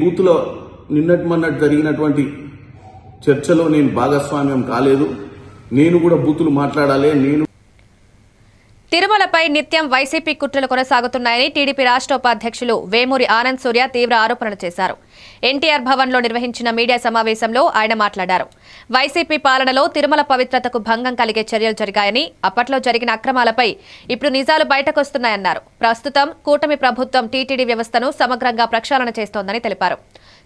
బూతులో నిన్నటి మొన్నటి జరిగినటువంటి చర్చలో నేను భాగస్వామ్యం కాలేదు. నేను కూడా బూతులు మాట్లాడాలి. తిరుమలపై నిత్యం వైసీపీ కుట్రలు కొనసాగుతున్నాయని టీడీపీ రాష్ట్ర ఉపాధ్యక్షులు వేమూరి ఆనంద్ సూర్య తీవ్ర ఆరోపణలు చేశారు. ఎన్టీఆర్ భవన్లో నిర్వహించిన మీడియా సమావేశంలో ఆయన మాట్లాడారు. వైసీపీ పాలనలో తిరుమల పవిత్రతకు భంగం కలిగే చర్యలు జరిగాయని, అప్పట్లో జరిగిన అక్రమాలపై ఇప్పుడు నిజాలు బయటకొస్తున్నాయన్నారు. ప్రస్తుతం కూటమి ప్రభుత్వం టీటీడీ వ్యవస్థను సమగ్రంగా ప్రక్షాళన చేస్తోందని తెలిపారు.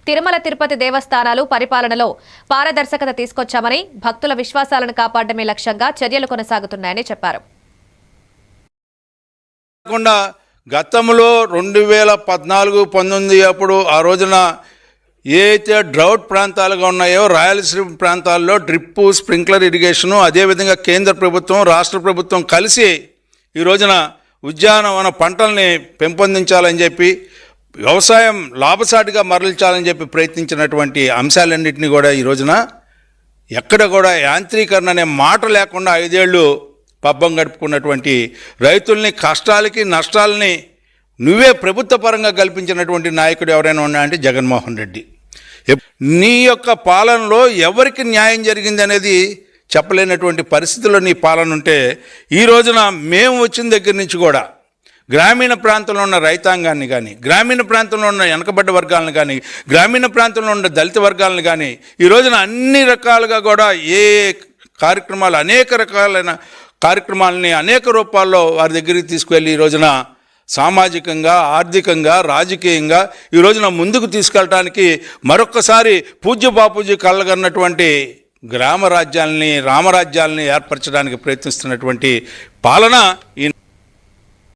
తిరుమల తిరుపతి దేవస్థానాలు పరిపాలనలో పారదర్శకత తీసుకొచ్చామని, భక్తుల విశ్వాసాలను కాపాడమే లక్ష్యంగా చర్యలు కొనసాగుతున్నాయని చెప్పారు. గతంలో 2014-19 అప్పుడు ఆ రోజున ఏ అయితే డ్రౌట్ ప్రాంతాలుగా ఉన్నాయో రాయలసీమ ప్రాంతాల్లో డ్రిప్పు, స్ప్రింక్లర్ ఇరిగేషను, అదేవిధంగా కేంద్ర ప్రభుత్వం, రాష్ట్ర ప్రభుత్వం కలిసి ఈ రోజున ఉద్యానవన పంటల్ని పెంపొందించాలని చెప్పి, వ్యవసాయం లాభసాటిగా మరల్చాలని చెప్పి ప్రయత్నించినటువంటి అంశాలన్నింటినీ కూడా ఈ రోజున ఎక్కడ కూడా యాంత్రీకరణ అనే మాట లేకుండా 5 ఏళ్ళు పబ్బం గడుపుకున్నటువంటి రైతుల్ని కష్టాలకి నష్టాలని నువ్వే ప్రభుత్వ పరంగా కల్పించినటువంటి నాయకుడు ఎవరైనా ఉన్నాయంటే జగన్మోహన్ రెడ్డి. నీ యొక్క పాలనలో ఎవరికి న్యాయం జరిగింది అనేది చెప్పలేనటువంటి పరిస్థితుల్లో నీ పాలన ఉంటే, ఈ రోజున మేము వచ్చిన దగ్గర నుంచి కూడా గ్రామీణ ప్రాంతంలో ఉన్న రైతాంగాన్ని కానీ, గ్రామీణ ప్రాంతంలో ఉన్న వెనకబడ్డ వర్గాలను కానీ, గ్రామీణ ప్రాంతంలో ఉన్న దళిత వర్గాలను కానీ ఈ రోజున అన్ని రకాలుగా కూడా ఏ కార్యక్రమాలు, అనేక రకాలైన కార్యక్రమాలని అనేక రూపాల్లో వారి దగ్గరికి తీసుకువెళ్ళి ఈ రోజున సామాజికంగా, ఆర్థికంగా, రాజకీయంగా ఈ రోజున ముందుకు తీసుకెళ్ళటానికి మరొక్కసారి పూజ్య బాపూజీ కళ్ళగన్నటువంటి గ్రామ రాజ్యాలని, రామరాజ్యాలని ఏర్పరచడానికి ప్రయత్నిస్తున్నటువంటి పాలన ఈ